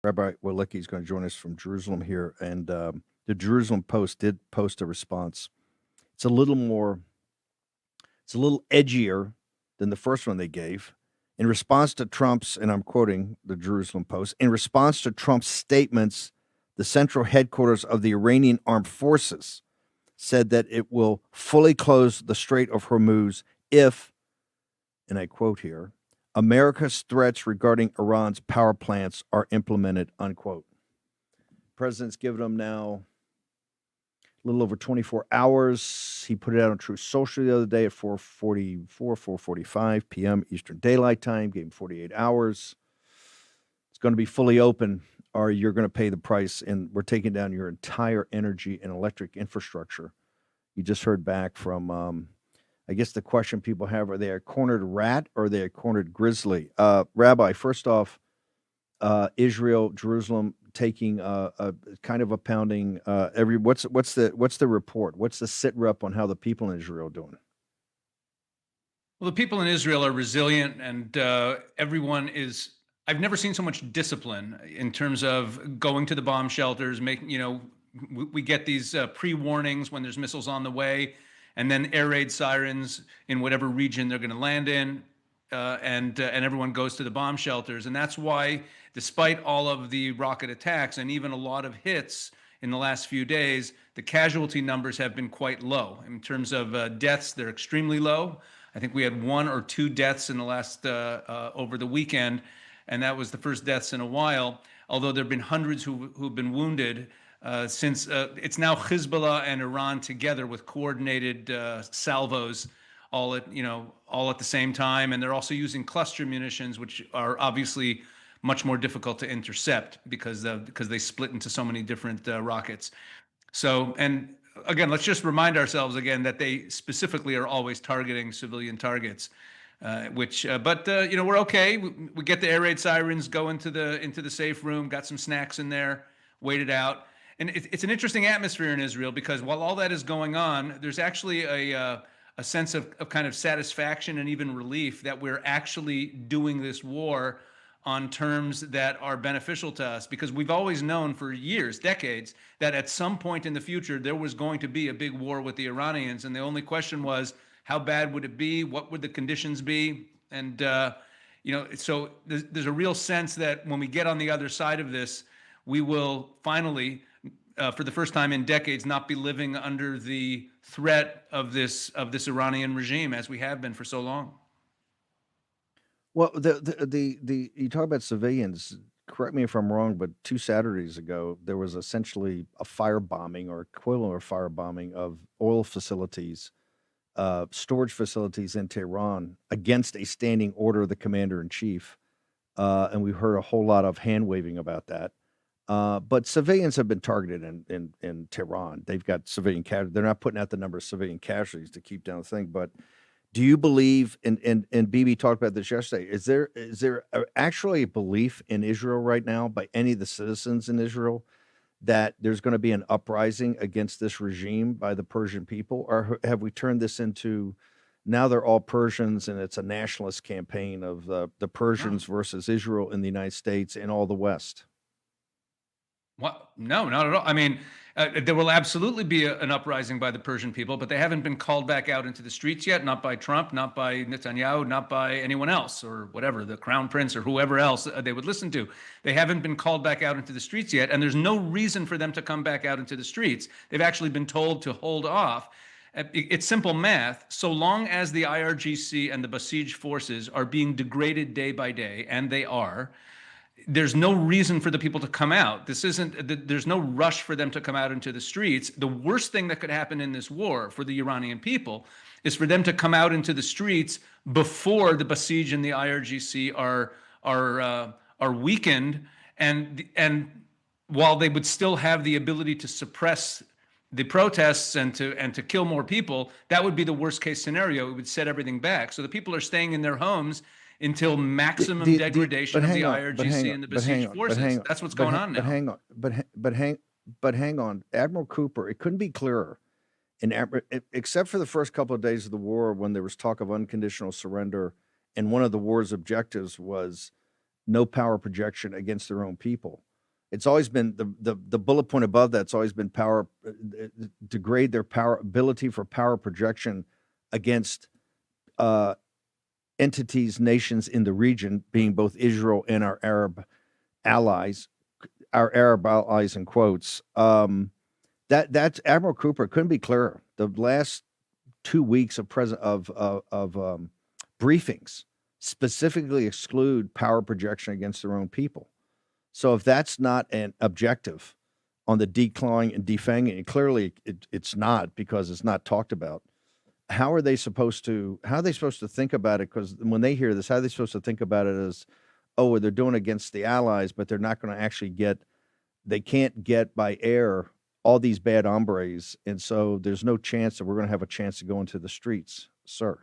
Rabbi Wolicki is going to join us from Jerusalem here, and the Jerusalem Post did post a response. It's a little more, it's a little edgier than the first one they gave. In response to Trump's, and I'm quoting the Jerusalem Post, in response to Trump's statements, the central headquarters of the Iranian armed forces said that it will fully close the Strait of Hormuz if, and I quote here, America's threats regarding Iran's power plants are implemented, unquote. President's given them now a little over 24 hours. He put it out on Truth Social the other day at 4:45 p.m. Eastern Daylight Time, gave him 48 hours. It's going to be fully open, or you're going to pay the price, and we're taking down your entire energy and electric infrastructure. You just heard back from, I guess the question people have, are they a cornered rat or are they a cornered grizzly? Rabbi, first off, Israel, Jerusalem taking a kind of a pounding. What's the report? What's the sit rep on how the people in Israel are doing? Well, the people in Israel are resilient, and everyone is. I've never seen so much discipline in terms of going to the bomb shelters, we get these pre-warnings when there's missiles on the way, and then air raid sirens in whatever region they're going to land in, and everyone goes to the bomb shelters. And that's why, despite all of the rocket attacks and even a lot of hits in the last few days, the casualty numbers have been quite low. In terms of deaths, they're extremely low. I think we had 1 or 2 deaths in the last over the weekend, and that was the first deaths in a while. Although there have been hundreds who've been wounded since it's now Hezbollah and Iran together with coordinated salvos, all at the same time, and they're also using cluster munitions, which are obviously much more difficult to intercept because they split into so many different rockets. So, and again, let's just remind ourselves again that they specifically are always targeting civilian targets. We're okay. We get the air raid sirens, go into the safe room, got some snacks in there, waited out. And it's an interesting atmosphere in Israel because while all that is going on, there's actually a sense of kind of satisfaction and even relief that we're actually doing this war on terms that are beneficial to us, because we've always known for years, decades, that at some point in the future there was going to be a big war with the Iranians, and the only question was, how bad would it be? What would the conditions be? And so there's a real sense that when we get on the other side of this, we will finally, for the first time in decades, not be living under the threat of this Iranian regime as we have been for so long. Well, the you talk about civilians. Correct me if I'm wrong, but 2 Saturdays ago there was essentially a firebombing or equivalent of firebombing of oil facilities, storage facilities in Tehran against a standing order of the commander in chief, and we heard a whole lot of hand waving about that. But civilians have been targeted in Tehran. They've got civilian casualties. They're not putting out the number of civilian casualties to keep down the thing, but do you believe, and Bibi talked about this yesterday, is there actually a belief in Israel right now by any of the citizens in Israel that there's going to be an uprising against this regime by the Persian people? Or have we turned this into, now they're all Persians and it's a nationalist campaign of the Persians versus Israel in the United States and all the West? What? No, not at all. I mean, there will absolutely be an uprising by the Persian people, but they haven't been called back out into the streets yet, not by Trump, not by Netanyahu, not by anyone else or whatever, the crown prince or whoever else they would listen to. They haven't been called back out into the streets yet, and there's no reason for them to come back out into the streets. They've actually been told to hold off. It's simple math. So long as the IRGC and the besieged forces are being degraded day by day, and they are, there's no reason for the people to come out. There's no rush for them to come out into the streets. The worst thing that could happen in this war for the Iranian people is for them to come out into the streets before the Basij and the IRGC are weakened, and while they would still have the ability to suppress the protests and to kill more people, that would be the worst case scenario. It would set everything back. So the people are staying in their homes until maximum degradation of the IRGC and the besieged forces. That's what's going on now. But hang on, Admiral Cooper. It couldn't be clearer. Except for the first couple of days of the war, when there was talk of unconditional surrender, and one of the war's objectives was no power projection against their own people. It's always been the bullet point above that's always been power, degrade their power ability for power projection against entities, nations in the region, being both Israel and our Arab allies in quotes. That's Admiral Cooper couldn't be clearer. The last 2 weeks of briefings specifically exclude power projection against their own people. So if that's not an objective on the declawing and defanging, and clearly it's not because it's not talked about. How are they supposed to think about it? Because when they hear this, how are they supposed to think about it as, oh, they're doing against the allies, but they're not going to actually they can't get by air all these bad hombres. And so there's no chance that we're going to have a chance to go into the streets, sir.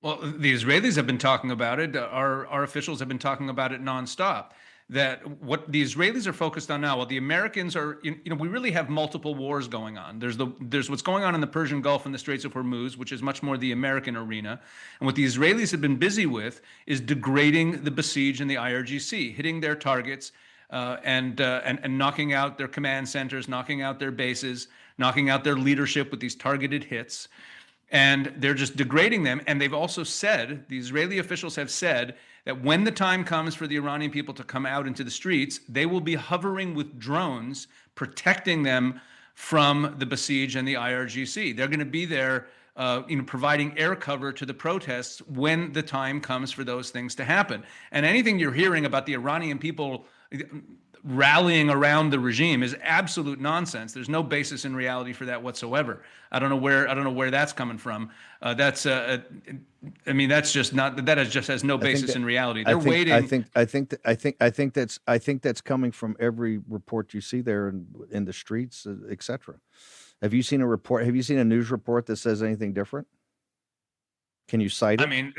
Well, the Israelis have been talking about it. Our officials have been talking about it nonstop. That what the Israelis are focused on now, well, the Americans are, we really have multiple wars going on. There's what's going on in the Persian Gulf and the Straits of Hormuz, which is much more the American arena. And what the Israelis have been busy with is degrading the Basij and the IRGC, hitting their targets and knocking out their command centers, knocking out their bases, knocking out their leadership with these targeted hits. And they're just degrading them. And they've also said, the Israeli officials have said, that when the time comes for the Iranian people to come out into the streets, they will be hovering with drones, protecting them from the Basij and the IRGC. They're going to be there, providing air cover to the protests when the time comes for those things to happen. And anything you're hearing about the Iranian people rallying around the regime is absolute nonsense. There's no basis in reality for that whatsoever. I don't know where that's coming from. That's just not, that just has no basis in reality. They're waiting. I think that's coming from every report you see there in the streets, etc. Have you seen a report? Have you seen a news report that says anything different? Can you cite it? I mean,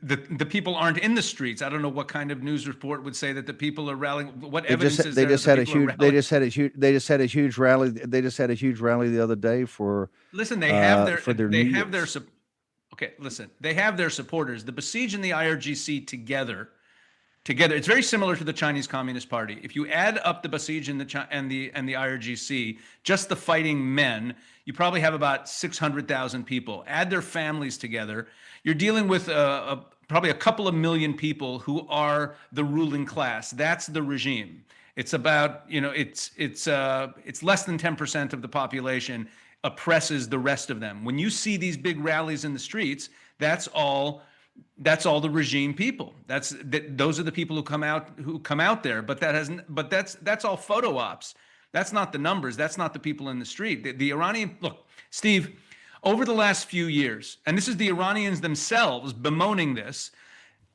the people aren't in the streets. I don't know what kind of news report would say that the people are rallying. What evidence is there? They just had a huge rally. They just had a huge rally the other day for. Listen, they have their They have their supporters. The Basij and the IRGC together. It's very similar to the Chinese Communist Party. If you add up the Basij and the IRGC, just the fighting men, you probably have about 600,000 people. Add their families together, you're dealing with probably a couple of million people who are the ruling class. That's the regime. It's about, it's less than 10% of the population oppresses the rest of them. When you see these big rallies in the streets, that's all the regime people. Those are the people who come out there. But that's all photo ops. That's not the numbers. That's not the people in the street. The Iranian, look, Steve, over the last few years, and this is the Iranians themselves bemoaning this,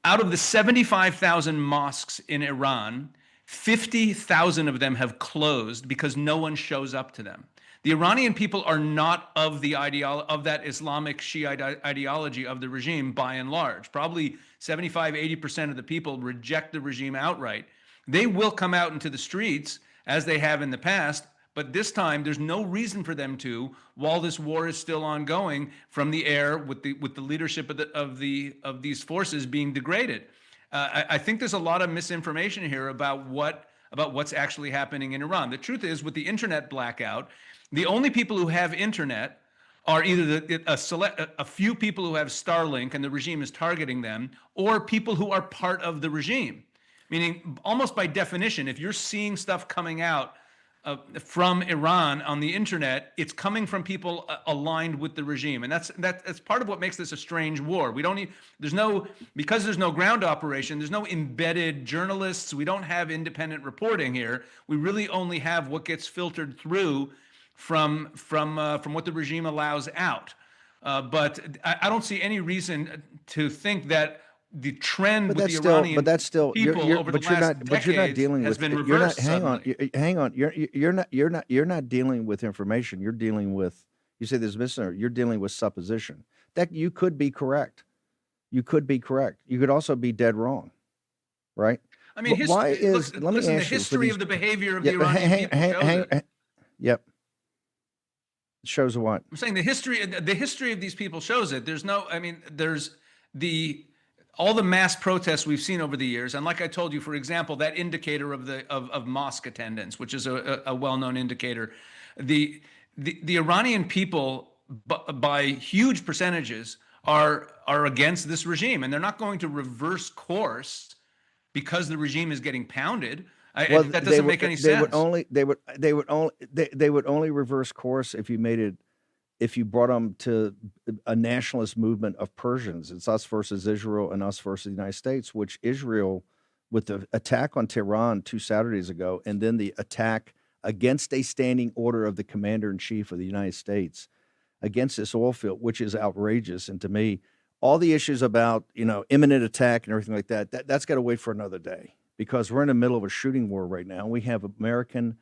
out of the 75,000 mosques in Iran, 50,000 of them have closed because no one shows up to them. The Iranian people are not of that Islamic Shiite ideology of the regime by and large. Probably 75-80% of the people reject the regime outright. They will come out into the streets as they have in the past, but this time there's no reason for them to, while this war is still ongoing from the air with the leadership of these forces being degraded. I think there's a lot of misinformation here about what's actually happening in Iran. The truth is, with the internet blackout, the only people who have internet are either a few people who have Starlink and the regime is targeting them, or people who are part of the regime. Meaning, almost by definition, if you're seeing stuff coming out from Iran on the internet, it's coming from people aligned with the regime, and that's part of what makes this a strange war. Because there's no ground operation, there's no embedded journalists. We don't have independent reporting here. We really only have what gets filtered through from what the regime allows out. But I don't see any reason to think that the trend with the Iranian people over the last decades has been reversed. Hang on. You're not dealing with information. You're dealing with. You say there's misinformation. You're dealing with supposition. That you could be correct. You could be correct. You could also be dead wrong, right? I mean, the history of the behavior of the Iranian people. Yep. Shows what? I'm saying the history of these people shows it. There's all the mass protests we've seen over the years, and like I told you, for example, that indicator of mosque attendance, which is a well-known indicator, the Iranian people by huge percentages are against this regime, and they're not going to reverse course because the regime is getting pounded. Well, That doesn't make any sense. They would only reverse course if you made it, if you brought them to a nationalist movement of Persians. It's us versus Israel and us versus the United States, which Israel, with the attack on Tehran 2 Saturdays ago, and then the attack against a standing order of the commander-in-chief of the United States against this oil field, which is outrageous. And to me, all the issues about, imminent attack and everything like that's got to wait for another day, because we're in the middle of a shooting war right now. We have American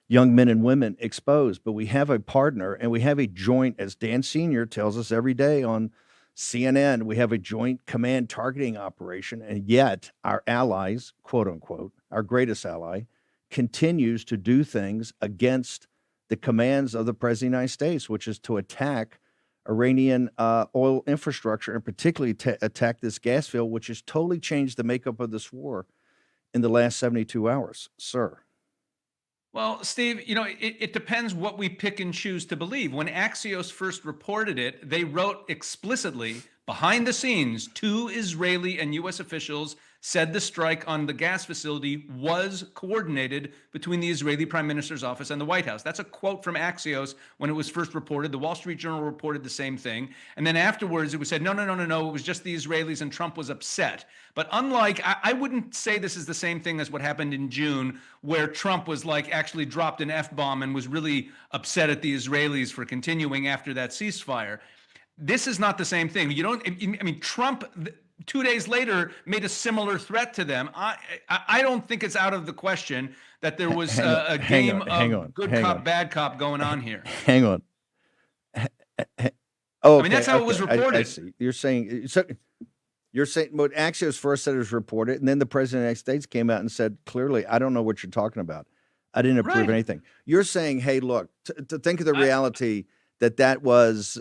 young men and women exposed, but we have a partner, and we have a joint, as Dan Sr. tells us every day on CNN, we have a joint command targeting operation, and yet our allies, quote unquote, our greatest ally, continues to do things against the commands of the President of the United States, which is to attack Iranian oil infrastructure, and particularly attack this gas field, which has totally changed the makeup of this war in the last 72 hours, sir. Well, Steve, it depends what we pick and choose to believe. When Axios first reported it, they wrote explicitly, behind the scenes, 2 Israeli and U.S. officials said the strike on the gas facility was coordinated between the Israeli Prime Minister's office and the White House. That's a quote from Axios when it was first reported. The Wall Street Journal reported the same thing. And then afterwards, it was said, no, it was just the Israelis, and Trump was upset. But unlike, I wouldn't say this is the same thing as what happened in June, where Trump was actually dropped an F-bomb and was really upset at the Israelis for continuing after that ceasefire. This is not the same thing. Trump 2 days later made a similar threat to them. I don't think it's out of the question that there was a game of good cop, bad cop going on here. Hang on. That's how it was reported. I see. You're saying what Axios first said was reported, and then the President of the United States came out and said clearly, I don't know what you're talking about. I didn't approve anything. You're saying, hey, look, to think of the reality that was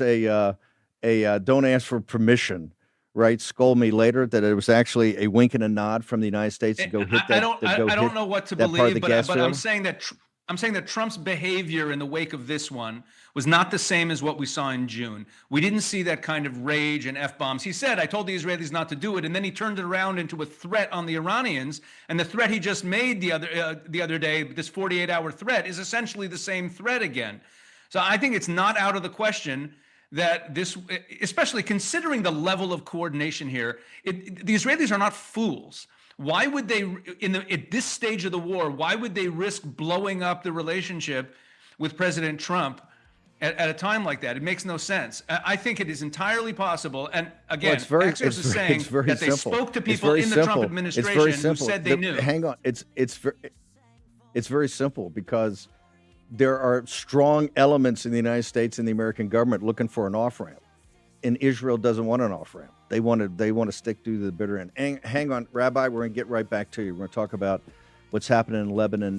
a don't ask for permission, right? Scold me later, that it was actually a wink and a nod from the United States to go hit that. I don't know what to believe, but field. I'm saying that Trump's behavior in the wake of this one was not the same as what we saw in June. We didn't see that kind of rage and F-bombs. He said, I told the Israelis not to do it, and then he turned it around into a threat on the Iranians, and the threat he just made the other day, this 48-hour threat, is essentially the same threat again. So I think it's not out of the question that this, especially considering the level of coordination here, the Israelis are not fools. Why would they, at this stage of the war, why would they risk blowing up the relationship with President Trump at a time like that? It makes no sense. I think it is entirely possible. And again, Axios is saying that they spoke to people in the Trump administration who said they knew. Hang on, it's very simple, because there are strong elements in the United States and the American government looking for an off-ramp, and Israel doesn't want an off-ramp. They want to stick to the bitter end. Hang on, Rabbi, we're going to get right back to you. We're going to talk about what's happening in Lebanon